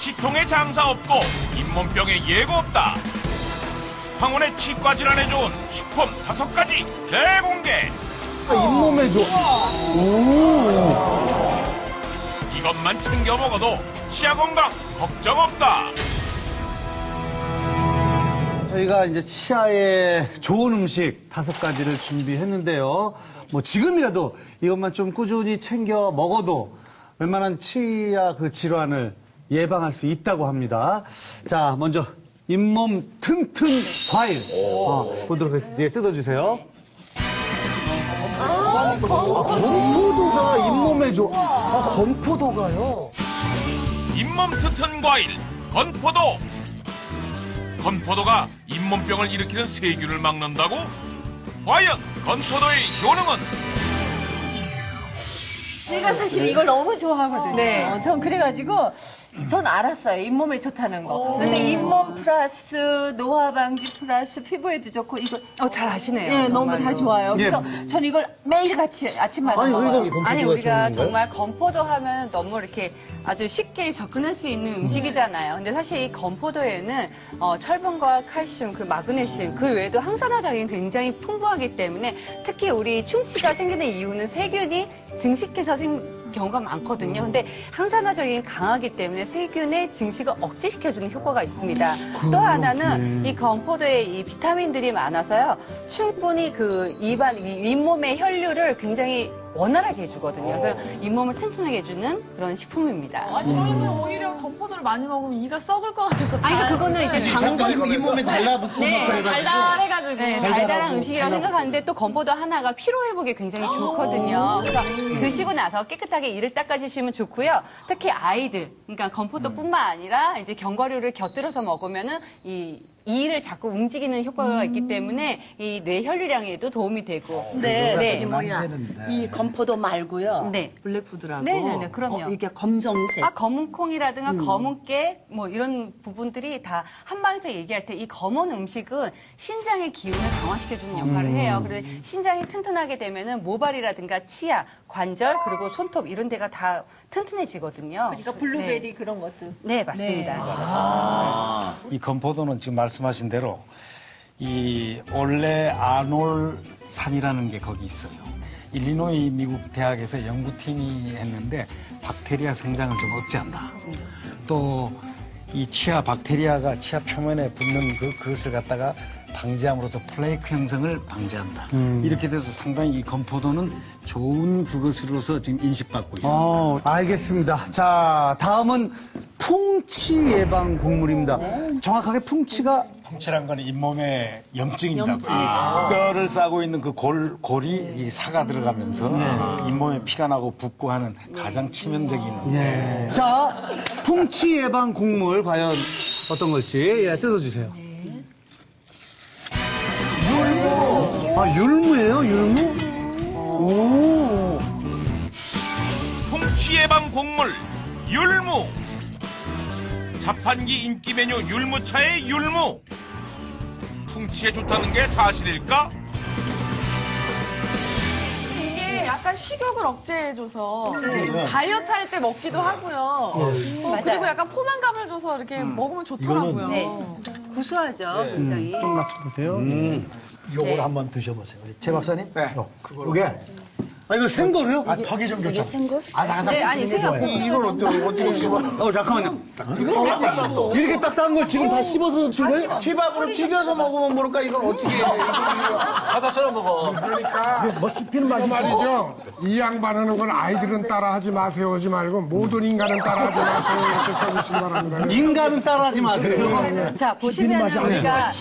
치통에 장사 없고 잇몸병에 예고 없다. 황혼의 치과 질환에 좋은 식품 5가지 대공개. 잇몸에 좋아. 이것만 챙겨 먹어도 치아 건강 걱정 없다. 저희가 이제 치아에 좋은 음식 5가지를 준비했는데요. 뭐 지금이라도 이것만 좀 꾸준히 챙겨 먹어도 웬만한 치아 그 질환을 예방할 수 있다고 합니다. 자, 먼저 잇몸 튼튼 과일 보도록 하겠습니다. 예, 뜯어주세요. 건포도가 잇몸에 좋아. 건포도가요? 잇몸 튼튼 과일 건포도. 건포도가 잇몸병을 일으키는 세균을 막는다고? 과연 건포도의 효능은? 제가 사실 이걸 너무 좋아하거든요. 네. 전 그래가지고 전 알았어요. 잇몸에 좋다는 거. 근데 잇몸 플러스 노화 방지 플러스 피부에도 좋고 이거 잘 아시네요. 네, 너무 다 좋아요. 예. 그래서 전 이걸 매일 같이 아침마다 아니, 먹어요. 우리가 건포도가 아니 우리가 좋은 건가요? 정말 건포도 하면 너무 이렇게 아주 쉽게 접근할 수 있는 음식이잖아요. 근데 사실 이 건포도에는 철분과 칼슘, 그 마그네슘, 그 외에도 항산화작용이 굉장히 풍부하기 때문에 특히 우리 충치가 생기는 이유는 세균이 증식해서 경우가 많거든요. 근데 항산화작용이 강하기 때문에 세균의 증식을 억제시켜주는 효과가 있습니다. 또 하나는 이 건포도에 이 비타민들이 많아서요. 충분히 그 잇몸의 혈류를 굉장히 원활하게 해주거든요. 그래서 잇몸을 튼튼하게 해주는 그런 식품입니다. 저는 오히려 건포도를 많이 먹으면 이가 썩을 것 같아서. 아니, 그러니까 그거는 이제 장분. 잇몸에 달라붙고 네, 막 그래가지고. 달달해가지고. 네, 달달한 음식이라고 생각하는데 또 건포도 하나가 피로 회복에 굉장히 좋거든요. 그래서 드시고 나서 깨끗하게 이를 닦아주시면 좋고요. 특히 아이들, 그러니까 건포도뿐만 아니라 이제 견과류를 곁들여서 먹으면은 이를 자꾸 움직이는 효과가 있기 때문에 이 뇌 혈류량에도 도움이 되고. 근데 네. 저기 뭐야 이 건포도 말고요. 네. 블랙푸드라고. 네네네, 그럼요. 이게 검정색. 검은 콩이라든가 검은 깨, 뭐 이런 부분들이 다 한방에서 얘기할 때 이 검은 음식은 신장의 기운을 강화시켜주는 역할을 해요. 그래서 신장이 튼튼하게 되면은 모발이라든가 치아, 관절, 그리고 손톱 이런 데가 다 튼튼해지거든요. 그러니까 블루베리 그런 것도. 네, 맞습니다. 이 건포도는 지금 말씀하신 대로 이 올레 아놀산이라는 게 거기 있어요. 일리노이 미국 대학에서 연구팀이 했는데 박테리아 성장을 좀 억제한다. 또 이 치아 박테리아가 치아 표면에 붙는 그것을 갖다가 방지함으로써 플레이크 형성을 방지한다. 이렇게 돼서 상당히 이 건포도는 좋은 그것으로서 지금 인식받고 있습니다. 알겠습니다. 자, 다음은 풍치 예방 곡물입니다. 정확하게 풍치가 풍치란 건 잇몸에 염증입니다. 뼈를 싸고 있는 그 골이 이 사가 들어가면서 잇몸에 피가 나고 붓고 하는 가장 치명적인. 자, 풍치 예방 곡물 과연 어떤 걸지 뜯어주세요. 아, 율무예요, 율무? 오. 풍치 예방 곡물 율무. 자판기 인기 메뉴 율무차의 율무. 풍치에 좋다는 게 사실일까? 이게 약간 식욕을 억제해줘서 다이어트 할 때 먹기도 하고요. 그리고 약간 포만감을 줘서 이렇게 먹으면 좋더라고요. 네. 구수하죠, 굉장히. 좀 맞춰보세요. 요걸 한번 드셔보세요. 최 박사님? 네. 요게. 아, 이거 생거로요? 아, 턱이 좀 좋죠. 네, 아니, 생각 이걸 어떻게 씹어? 잠깐만요. 이렇게 딱딱한 걸 지금 다 씹어서 준 거예요? 튀밥으로 튀겨서 먹으면 모를까? 이걸 어떻게. 과자처럼 먹어. 그러니까 뭐 씹히는 맛이 말이죠. 이 양반하는 건 아이들은 따라하지 마세요 하지 말고 모든 인간은 따라하지 마세요 이렇게 써주시기 바랍니다. 인간은 따라하지 마세요. 자, 보시면 우리가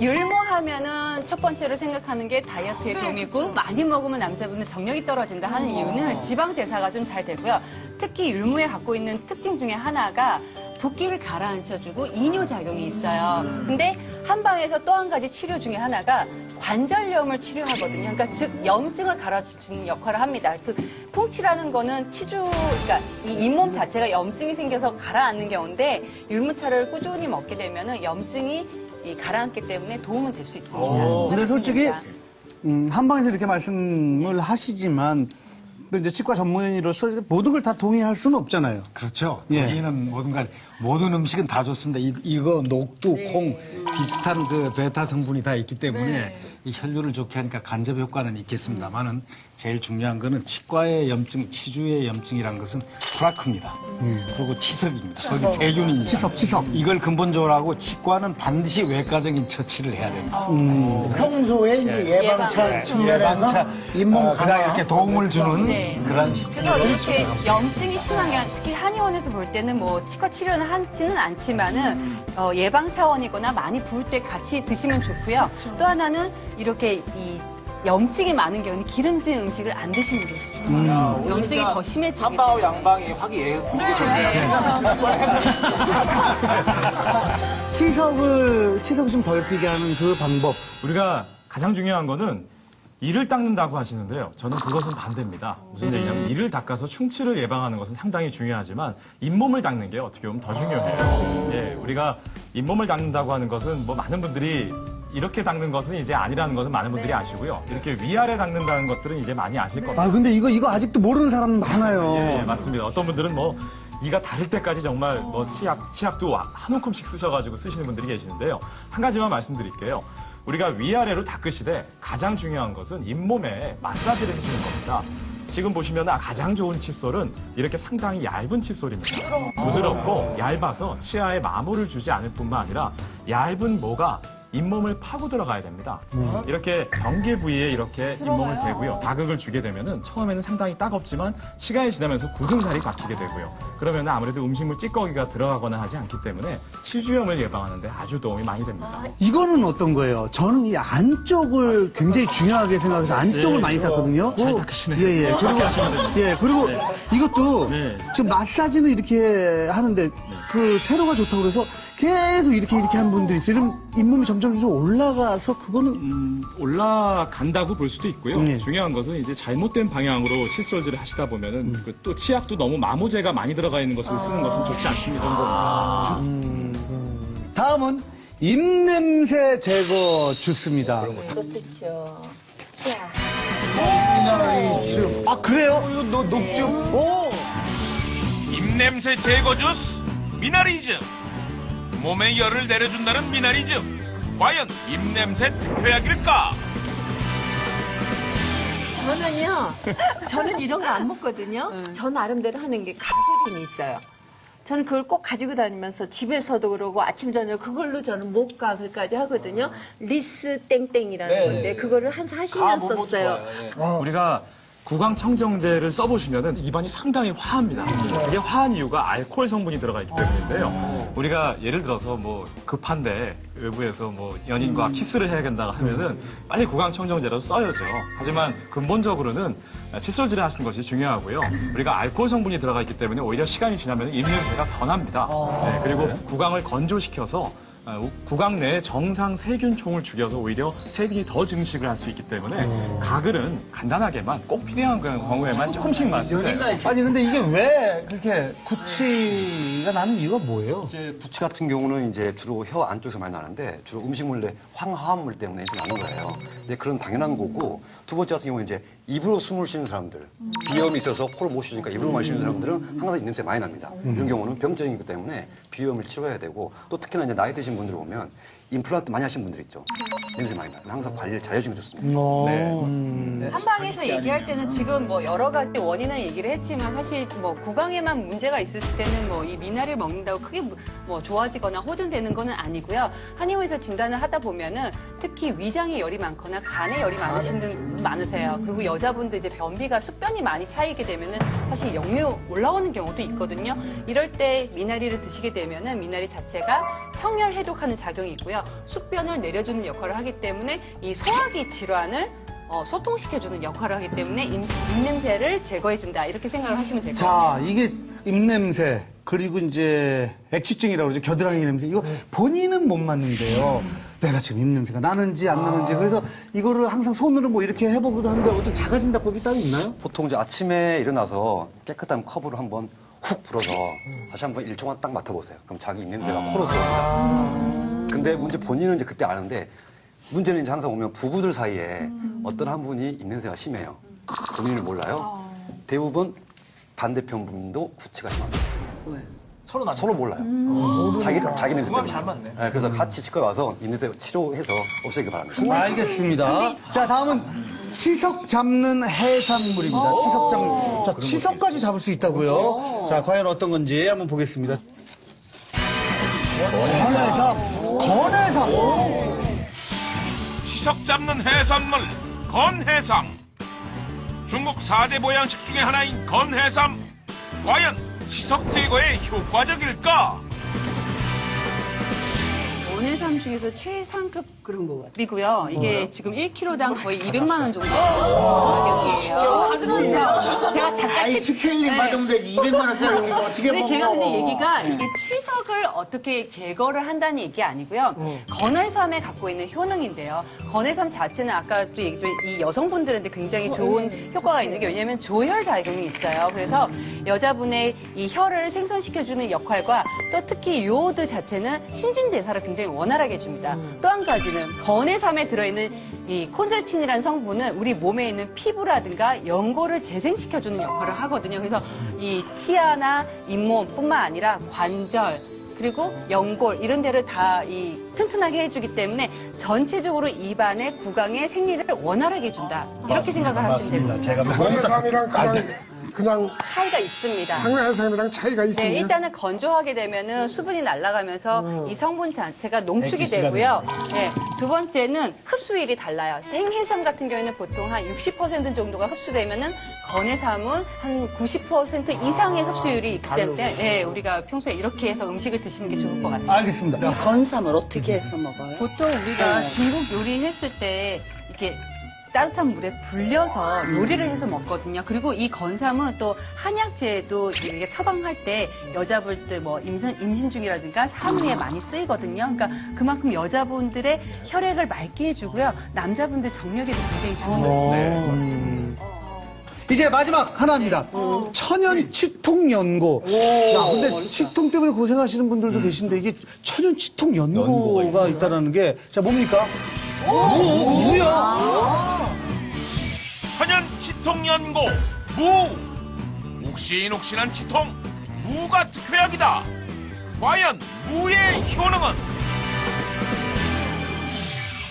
율무 하면은 첫 번째로 생각하는 게 다이어트에 도움이고 많이 먹으면 남자분은 정력이 떨어진다 하는 이유는 지방 대사가 좀 잘 되고요. 특히 율무에 갖고 있는 특징 중에 하나가 붓기를 가라앉혀주고 이뇨작용이 있어요. 근데 한방에서 또 한 가지 치료 중에 하나가 관절염을 치료하거든요. 그러니까 즉 염증을 갈아주는 역할을 합니다. 그 풍치라는 거는 그러니까 이 잇몸 자체가 염증이 생겨서 가라앉는 경우인데 율무차를 꾸준히 먹게 되면은 염증이 가라앉기 때문에 도움은 될 수 있습니다. 근데 솔직히 한방에서 이렇게 말씀을 하시지만 또 이제 치과 전문의로서 모든 걸 다 동의할 수는 없잖아요. 그렇죠. 예. 거기는 모든 음식은 다 좋습니다. 이거 녹두, 네. 콩 비슷한 그 베타 성분이 다 있기 때문에 이 혈류를 좋게 하니까 간접 효과는 있겠습니다만은 제일 중요한 거는 치과의 염증, 치주의 염증이란 것은 플라크입니다. 그리고 치석입니다. 거기 세균입니다. 치석. 이걸 근본적으로 하고 치과는 반드시 외과적인 처치를 해야 됩니다. 평소에 이제 예방차 측면에서 잇몸 그다음 이렇게 도움을 주는 네. 그런 그래서 이렇게 염증이 심한 게 특히 한의원에서 볼 때는 뭐 치과 치료는 하지는 않지만은 예방 차원이거나 많이 부을 때 같이 드시면 좋고요. 또 하나는 이렇게 이 염증이 많은 경우는 기름진 음식을 안 드시는 게 좋아요. 염증이 더 심해지기 한바오 때문에. 양방이 치석을 좀 덜 피게 하는 그 방법. 우리가 가장 중요한 거는 이를 닦는다고 하시는데요. 저는 그것은 반대입니다. 무슨 얘기냐면 이를 닦아서 충치를 예방하는 것은 상당히 중요하지만 잇몸을 닦는 게 어떻게 보면 더 중요해요. 예, 우리가 잇몸을 닦는다고 하는 것은 뭐 많은 분들이 이렇게 닦는 것은 이제 아니라는 것은 많은 분들이 아시고요. 이렇게 위아래 닦는다는 것들은 이제 많이 아실 겁니다. 아, 근데 이거 아직도 모르는 사람 많아요. 예, 맞습니다. 어떤 분들은 뭐 이가 다를 때까지 정말 뭐 치약도 한 움큼씩 쓰셔가지고 쓰시는 분들이 계시는데요. 한 가지만 말씀드릴게요. 우리가 위아래로 닦으시되 가장 중요한 것은 잇몸에 마사지를 해주는 겁니다. 지금 보시면 가장 좋은 칫솔은 이렇게 상당히 얇은 칫솔입니다. 부드럽고 얇아서 치아에 마모를 주지 않을 뿐만 아니라 얇은 모가 잇몸을 파고 들어가야 됩니다. 이렇게 경계 부위에 이렇게 잇몸을 대고요. 자극을 주게 되면은 처음에는 상당히 따갑지만 시간이 지나면서 굳은 살이 박히게 되고요. 그러면 아무래도 음식물 찌꺼기가 들어가거나 하지 않기 때문에 치주염을 예방하는 데 아주 도움이 많이 됩니다. 이거는 어떤 거예요? 저는 이 안쪽을 굉장히 중요하게 생각해서 안쪽을 네, 많이 이거 닦거든요. 잘 닦으시네요. 예. 그리고 네. 이것도 네. 지금 마사지는 이렇게 하는데 그 세로가 좋다고 그래서 계속 이렇게 하는 분들이 있어요. 그럼 잇몸이 점점 좀 올라가서 그거는 올라간다고 볼 수도 있고요. 네. 중요한 것은 이제 잘못된 방향으로 칫솔질을 하시다 보면은 또 치약도 너무 마모제가 많이 들어가 있는 것을 쓰는 것은 좋지 않습니다. 다음은 입냄새 제거 주스입니다. 그렇죠. 아, 그래요? 이거 녹즙. 오! 입냄새 제거 주스 미나리즙. 몸에 열을 내려준다는 미나리즙. 과연 입냄새 특효약일까? 저는 이런 거 안 먹거든요. 저 나름대로 하는 게 가글이 있어요. 저는 그걸 꼭 가지고 다니면서 집에서도 그러고 아침 저녁 그걸로 저는 목 가글까지 하거든요. 리스 땡땡이라는 건데 그거를 한 40년 썼어요. 우리가 구강 청정제를 써보시면은 입안이 상당히 화합니다. 그게 화한 이유가 알코올 성분이 들어가 있기 때문인데요. 우리가 예를 들어서 뭐 급한데 외부에서 뭐 연인과 키스를 해야 된다고 하면은 빨리 구강 청정제라도 써야죠. 하지만 근본적으로는 칫솔질을 하시는 것이 중요하고요. 우리가 알코올 성분이 들어가 있기 때문에 오히려 시간이 지나면 입냄새가 더 납니다. 네, 그리고 구강을 건조시켜서 구강 내에 정상 세균총을 죽여서 오히려 세균이 더 증식을 할 수 있기 때문에 가글은 간단하게만 꼭 필요한 경우에만 조금씩만 쓰세요. 아니, 근데 이게 왜 그렇게 구취가 나는 이유가 뭐예요? 이제 구취 같은 경우는 이제 주로 혀 안쪽에서 많이 나는데 주로 음식물 내 황화합물 때문에 이제 나는 거예요. 근데 그런 당연한 거고 두 번째 같은 경우는 이제 입으로 숨을 쉬는 사람들 비염이 있어서 코를 못 쉬니까 입으로만 쉬는 사람들은 항상 입냄새 많이 납니다. 이런 경우는 병적인 것 때문에 비염을 치료해야 되고 또 특히나 이제 나이 드신 분들 보면 임플란트 많이 하신 분들 있죠. 냄새 많이 나요. 항상 관리를 잘 해주면 좋습니다. 한방에서 얘기할 때는 지금 뭐 여러 가지 원인을 얘기를 했지만 사실 뭐 구강에만 문제가 있을 때는 뭐 이 미나리를 먹는다고 크게 뭐 좋아지거나 호전되는 거는 아니고요. 한의원에서 진단을 하다 보면은 특히 위장에 열이 많거나 간에 열이 많으신 분 많으세요. 그리고 여자분들 이제 변비가 숙변이 많이 차이게 되면은 사실 역류 올라오는 경우도 있거든요. 이럴 때 미나리를 드시게 되면은 미나리 자체가 청열 해독하는 작용이 있고요. 숙변을 내려주는 역할을 하기 때문에 이 소화기 질환을 소통시켜주는 역할을 하기 때문에 입냄새를 제거해준다. 이렇게 생각을 하시면 될 것 같아요. 자, 이게 입냄새, 그리고 이제 액취증이라고 그러죠. 겨드랑이 냄새. 이거 본인은 못 맡는데요. 내가 지금 입냄새가 나는지 안 나는지. 그래서 이거를 항상 손으로 뭐 이렇게 해보기도 하는데 어떤 자가진단법이 따로 있나요? 보통 이제 아침에 일어나서 깨끗한 컵으로 한번 훅 불어서 다시 한번 1초만 딱 맡아보세요. 그럼 자기 입냄새가 코로 들어옵니다. 근데 문제 본인은 이제 그때 아는데 문제는 이제 항상 오면 부부들 사이에 어떤 한 분이 입냄새가 심해요. 본인은 몰라요. 대부분 반대편 분도 구취가 심합니다. 서로 몰라요. 자기 냄새 때문에. 잘 맞네. 네, 그래서 같이 치과 와서 이 냄새 치료해서 없애기 바랍니다. 알겠습니다. 자, 다음은 치석 잡는 해산물입니다. 치석 잡는. 자, 치석까지 잡을 수 있다고요? 자, 과연 어떤 건지 한번 보겠습니다. 건해삼. 치석 잡는 해산물 건해삼. 중국 4대 보양식 중에 하나인 건해삼. 과연 치석 제거에 효과적일까? 건해삼 중에서 최상급 그런 거 같아요. 이고요. 이게 지금 1kg당 거의 200만 원 정도 가격이에요. 제가 잠깐 아이스크림 받으면 되지. 200만 원짜리 우리가 어떻게 먹어? 제가 근데 얘기가 이게 치석을 어떻게 제거를 한다는 얘기 아니고요. 건해삼에 갖고 있는 효능인데요. 건해삼 자체는 아까도 얘기했지만 이 여성분들한테 굉장히 좋은 효과가 있는 게 왜냐하면 조혈 작용이 있어요. 그래서 여자분의 이 혈을 생성시켜주는 역할과 또 특히 요오드 자체는 신진대사를 굉장히 원활하게 해줍니다. 또 한 가지는 건해삼에 들어있는 이 콘잘친이라는 성분은 우리 몸에 있는 피부라든가 연골을 재생시켜주는 역할을 하거든요. 그래서 이 치아나 잇몸뿐만 아니라 관절 그리고 연골 이런 데를 다 이 튼튼하게 해주기 때문에 전체적으로 입안의 구강의 생리를 원활하게 해준다. 이렇게 생각을 하시면 됩니다. 제가 건해삼이랑 그냥 차이가 있습니다. 상해삼이랑 차이가 있습니다. 네, 일단은 건조하게 되면은 수분이 날아가면서 이 성분 자체가 농축이 되고요. 네, 두 번째는 흡수율이 달라요. 생해삼 같은 경우에는 보통 한 60% 정도가 흡수되면은 건해삼은 한 90% 이상의 흡수율이 있기 때문에 네, 우리가 평소에 이렇게 해서 음식을 드시는 게 좋을 것 같아요. 알겠습니다. 이 건삼을 어떻게 해서 먹어요? 보통 우리가 중국 요리 했을 때 이렇게 따뜻한 물에 불려서 요리를 해서 먹거든요. 그리고 이 건삼은 또 한약재에도 이렇게 처방할 때 여자분들 뭐 임신 중이라든가 산후에 많이 쓰이거든요. 그러니까 그만큼 여자분들의 혈액을 맑게 해주고요. 남자분들 정력에도 굉장히 좋아요. 이제 마지막 하나입니다. 천연 치통 연고. 야, 근데 치통 때문에 고생하시는 분들도 계신데 이게 천연 치통 연고가 있다는 게, 자, 뭡니까? 뭐야? 천연 치통 연고 무. 욱신욱신한 치통 무가 특효약이다. 과연 무의 효능은?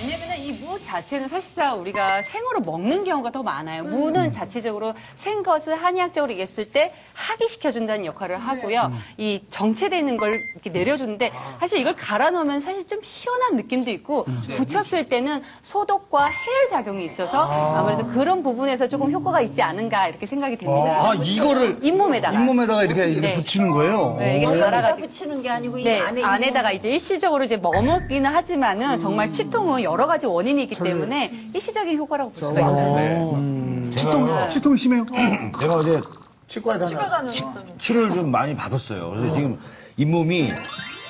왜냐면 이 무 자체는 사실상 우리가 생으로 먹는 경우가 더 많아요. 무는 자체적으로 생것을 한의학적으로 얘기했을 때 하기시켜준다는 역할을 하고요. 이 정체되는 걸 이렇게 내려주는데 사실 이걸 갈아 넣으면 사실 좀 시원한 느낌도 있고 붙였을 때는 소독과 해열 작용이 있어서 아무래도 그런 부분에서 조금 효과가 있지 않은가 이렇게 생각이 됩니다. 이거를 잇몸에다가 이렇게 네. 붙이는 거예요? 네, 이게 갈아가지고 붙이는 게 아니고 이 네, 안에 안에다가 이제 일시적으로 이제 머물기는 하지만은 정말 치통은 여러 가지 원인이 있기 때문에 일시적인 효과라고 볼 수가 있어요. 치통 심해요? 제가 어제 치과 가는 치료를 좀 많이 받았어요. 그래서 지금 잇몸이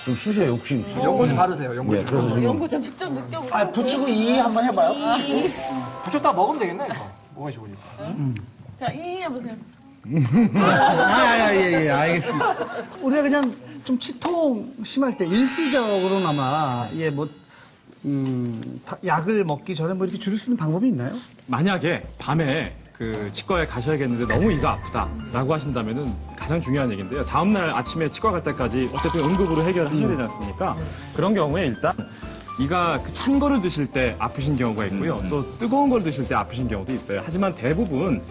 좀 쑤셔요, 욕심. 연고 좀 바르세요, 연고 좀. 그래서 지금 연고 좀 직접 느껴보세요. 아, 붙이고 이 한번 해봐요. 붙였다 먹으면 되겠네, 이거. 몸에 좋으니까. 자, 이 해보세요. 예, 알겠습니다. 우리가 그냥 좀 치통 심할 때 일시적으로나마, 약을 먹기 전에 뭐 이렇게 줄일 수 있는 방법이 있나요? 만약에 밤에 그 치과에 가셔야겠는데 너무 이가 아프다라고 하신다면은 가장 중요한 얘기인데요. 다음날 아침에 치과 갈 때까지 어쨌든 응급으로 해결하셔야 되지 않습니까? 그런 경우에 일단 이가 그 찬 거를 드실 때 아프신 경우가 있고요. 또 뜨거운 걸 드실 때 아프신 경우도 있어요. 하지만 대부분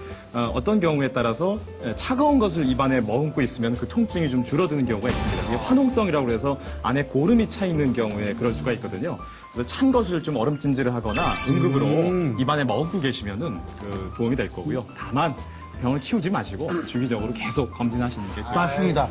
어떤 경우에 따라서 차가운 것을 입안에 머금고 있으면 그 통증이 좀 줄어드는 경우가 있습니다. 이게 화농성이라고 해서 안에 고름이 차 있는 경우에 그럴 수가 있거든요. 그래서 찬 것을 좀 얼음찜질을 하거나 응급으로 입안에 머금고 계시면은 그 도움이 될 거고요. 다만 병을 키우지 마시고 주기적으로 계속 검진하시는 게 좋습니다. 맞습니다.